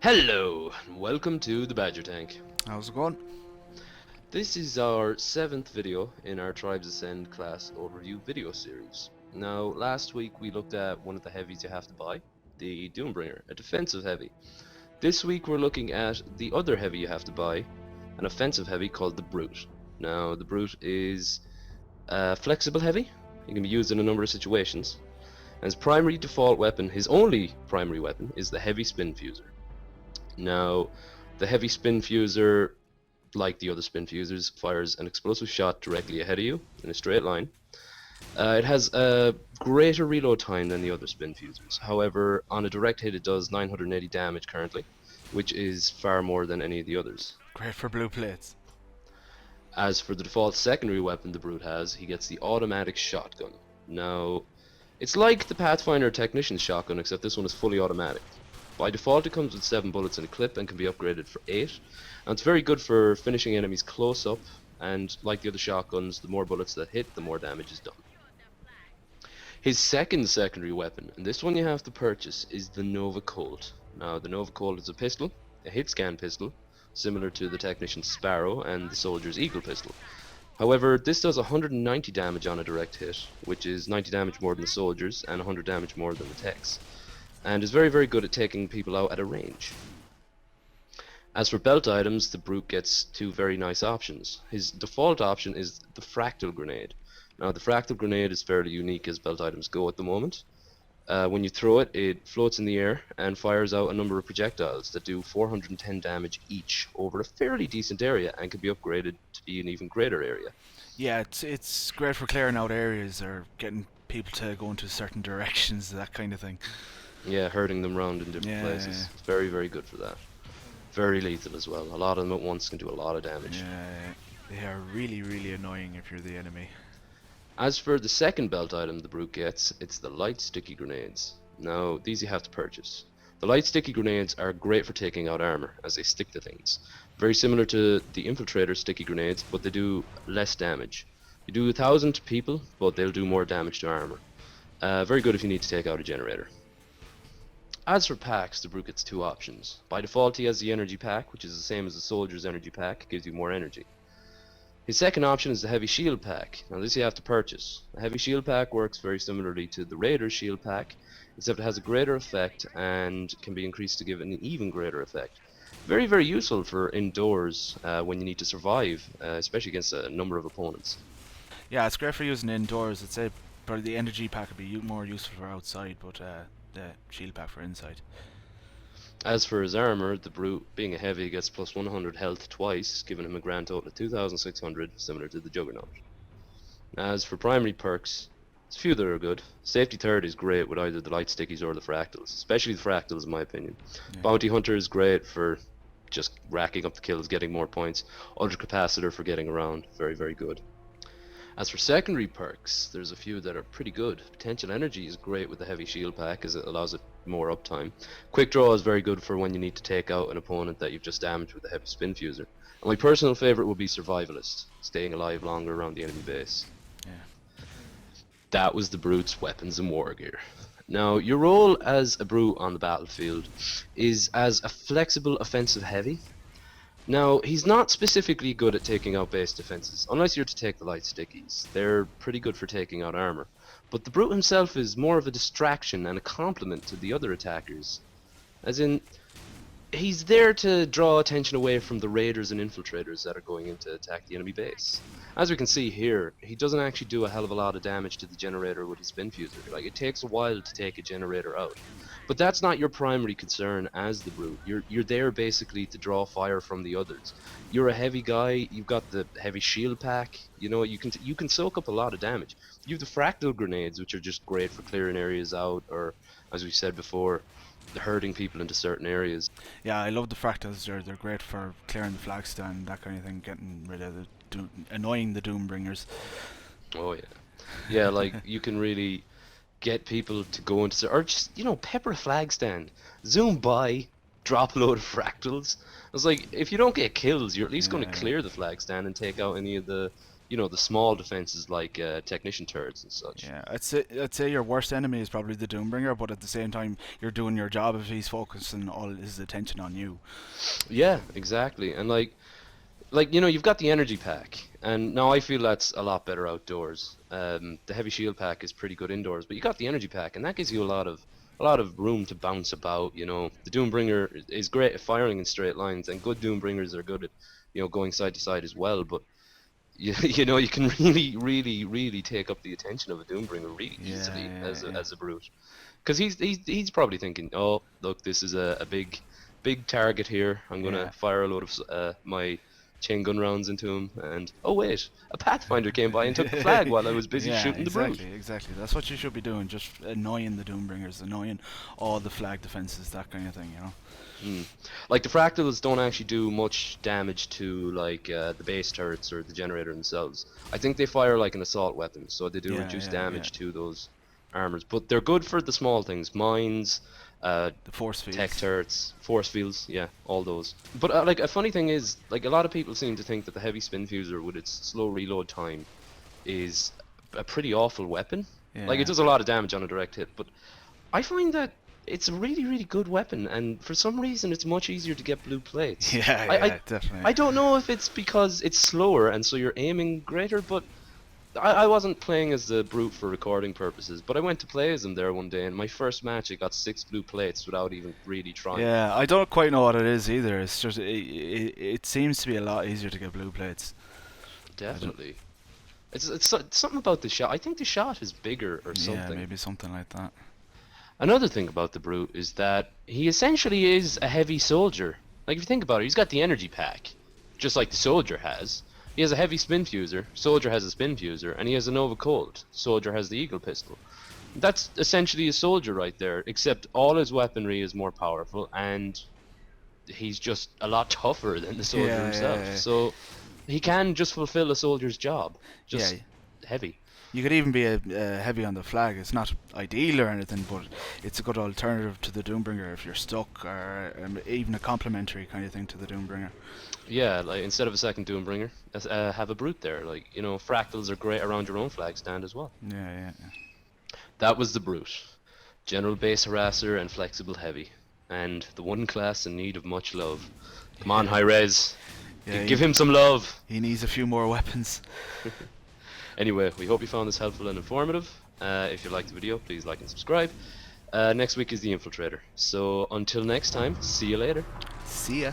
Hello, and welcome to the Badgertank. How's it going? This is our 7th video in our Tribes Ascend class overview video series. Now, last week we looked at one of the heavies you have to buy, the Doombringer, a defensive heavy. This week we're looking at the other heavy you have to buy, an offensive heavy called the Brute. Now, the Brute is a flexible heavy. It can be used in a number of situations. And his primary default weapon, his only primary weapon, is the heavy spin fuser. Now, the heavy spin fuser, like the other spin fusers, fires an explosive shot directly ahead of you in a straight line. It has a greater reload time than the other spin fusers. However, on a direct hit it does 980 damage currently, which is far more than any of the others. Great for blue plates. As for the default secondary weapon the Brute has, he gets the automatic shotgun. Now, it's like the Pathfinder Technician's shotgun, except this one is fully automatic. By default it comes with 7 bullets in a clip and can be upgraded for 8. And it's very good for finishing enemies close up, and like the other shotguns, the more bullets that hit, the more damage is done. His second secondary weapon, and this one you have to purchase, is the Nova Colt. Now, the Nova Colt is a pistol, a hit scan pistol, similar to the Technician's Sparrow and the Soldier's Eagle pistol. However, this does 190 damage on a direct hit, which is 90 damage more than the Soldier's and 100 damage more than the Tech's, and is very good at taking people out at a range. As for belt items, the Brute gets 2 very nice options. His default option is the Fractal Grenade. Now, the Fractal Grenade is fairly unique as belt items go at the moment. When you throw it, it floats in the air and fires out a number of projectiles that do 410 damage each over a fairly decent area and can be upgraded to be an even greater area. Yeah, it's great for clearing out areas or getting people to go into certain directions, that kind of thing. Yeah, herding them around in different places. Yeah. It's very good for that. Very lethal as well. A lot of them at once can do a lot of damage. Yeah, they are really annoying if you're the enemy. As for the second belt item the Brute gets, it's the light sticky grenades. Now, these you have to purchase. The light sticky grenades are great for taking out armor, as they stick to things. Very similar to the Infiltrator sticky grenades, but they do less damage. You do 1,000 to people, but they'll do more damage to armor. Very good if you need to take out a generator. As for packs, the Brute gets 2 options. By default he has the energy pack, which is the same as the soldier's energy pack, gives you more energy. His second option is the heavy shield pack. Now, this you have to purchase. The heavy shield pack works very similarly to the Raider's shield pack, except it has a greater effect and can be increased to give an even greater effect. Very useful for indoors when you need to survive, especially against a number of opponents. Yeah, it's great for using indoors. I'd say probably the energy pack would be more useful for outside, but the shield pack for inside. As for his armor, the Brute, being a heavy, gets plus 100 health twice, giving him a grand total of 2,600, similar to the Juggernaut. As for primary perks, there's a few that are good. Safety third is great with either the light stickies or the fractals, especially the fractals in my opinion. Yeah. Bounty hunter is great for just racking up the kills, getting more points. Ultra capacitor for getting around, very good. As for secondary perks, there's a few that are pretty good. Potential energy is great with the heavy shield pack as it allows it more uptime. Quick draw is very good for when you need to take out an opponent that you've just damaged with a heavy spin fuser. And my personal favourite would be survivalist, staying alive longer around the enemy base. Yeah. That was the Brute's weapons and war gear. Now, your role as a Brute on the battlefield is as a flexible offensive heavy. Now, he's not specifically good at taking out base defenses, unless you're to take the light stickies. They're pretty good for taking out armor. But the Brute himself is more of a distraction and a complement to the other attackers. As in, he's there to draw attention away from the raiders and infiltrators that are going in to attack the enemy base. As we can see here, he doesn't actually do a hell of a lot of damage to the generator with his spin fuser. Like, it takes a while to take a generator out. But that's not your primary concern as the Brute. You're there basically to draw fire from the others. You're a heavy guy, you've got the heavy shield pack, you know, you can soak up a lot of damage. You have the fractal grenades, which are just great for clearing areas out, or as we said before, herding people into certain areas. Yeah, I love the fractals. They're great for clearing the flag stand, that kind of thing, getting rid of annoying the Doombringers. Oh yeah. Yeah, like you can really get people to go into, or just, you know, pepper a flag stand, zoom by, drop a load of fractals. It's like, if you don't get kills, you're at least going to clear the flag stand and take out any of the, you know, the small defenses like technician turrets and such. Yeah, I'd say your worst enemy is probably the Doombringer, but at the same time, you're doing your job if he's focusing all his attention on you. Yeah, exactly. And like you know, you've got the energy pack, and now I feel that's a lot better outdoors. The heavy shield pack is pretty good indoors, but you got the energy pack, and that gives you a lot of room to bounce about. You know, the Doombringer is great at firing in straight lines, and good Doombringers are good at, you know, going side to side as well. But you know, you can really take up the attention of a Doombringer really Yeah, easily yeah, yeah. as a brute, because he's probably thinking, oh look, this is a big target here. I'm gonna Yeah. fire a load of my chain gun rounds into him, and oh wait, a Pathfinder came by and took the flag while I was busy Yeah, shooting the brute. exactly. That's what you should be doing. Just annoying the Doombringers, annoying all the flag defenses, that kind of thing. You know. Mm. Like the fractals don't actually do much damage to like the base turrets or the generator themselves. I think they fire like an assault weapon, so they do Yeah, reduce yeah. damage to those armors. But they're good for the small things, mines, The force tech fields. turrets, force fields, yeah, all those. But like a funny thing is, like a lot of people seem to think that the heavy spin fuser with its slow reload time is a pretty awful weapon. Like it Yeah. does a lot of damage on a direct hit, but I find that it's a really good weapon, and for some reason it's much easier to get blue plates. Yeah, I I, yeah, definitely. I don't know if it's because it's slower and so you're aiming greater, but I wasn't playing as the brute for recording purposes, but I went to play as him there one day, and my first match I got 6 blue plates without even really trying. Yeah, I don't quite know what it is either. It's just it seems to be a lot easier to get blue plates. I don't. Definitely. It's something about the shot. I think the shot is bigger or Yeah, something. maybe something like that. Another thing about the Brute is that he essentially is a heavy soldier. Like if you think about it, he's got the energy pack, just like the soldier has. He has a heavy spin fuser, soldier has a spin fuser, and he has a Nova Colt, soldier has the Eagle pistol. That's essentially a soldier right there, except all his weaponry is more powerful, and he's just a lot tougher than the soldier Yeah, himself. yeah, So he can just fulfill a soldier's job, yeah. just heavy. You could even be a heavy on the flag. It's not ideal or anything, but it's a good alternative to the Doombringer if you're stuck, or even a complementary kind of thing to the Doombringer. Yeah, like instead of a second Doombringer, have a brute there. Like, you know, fractals are great around your own flag stand as well. Yeah, yeah. That was the brute. General base harasser and flexible heavy. And the one class in need of much love. Come on, Yeah, high res. yeah. Give him some love. He needs a few more weapons. Anyway, we hope you found this helpful and informative. If you liked the video, please like and subscribe. Next week is the Infiltrator. So until next time, see you later. See ya.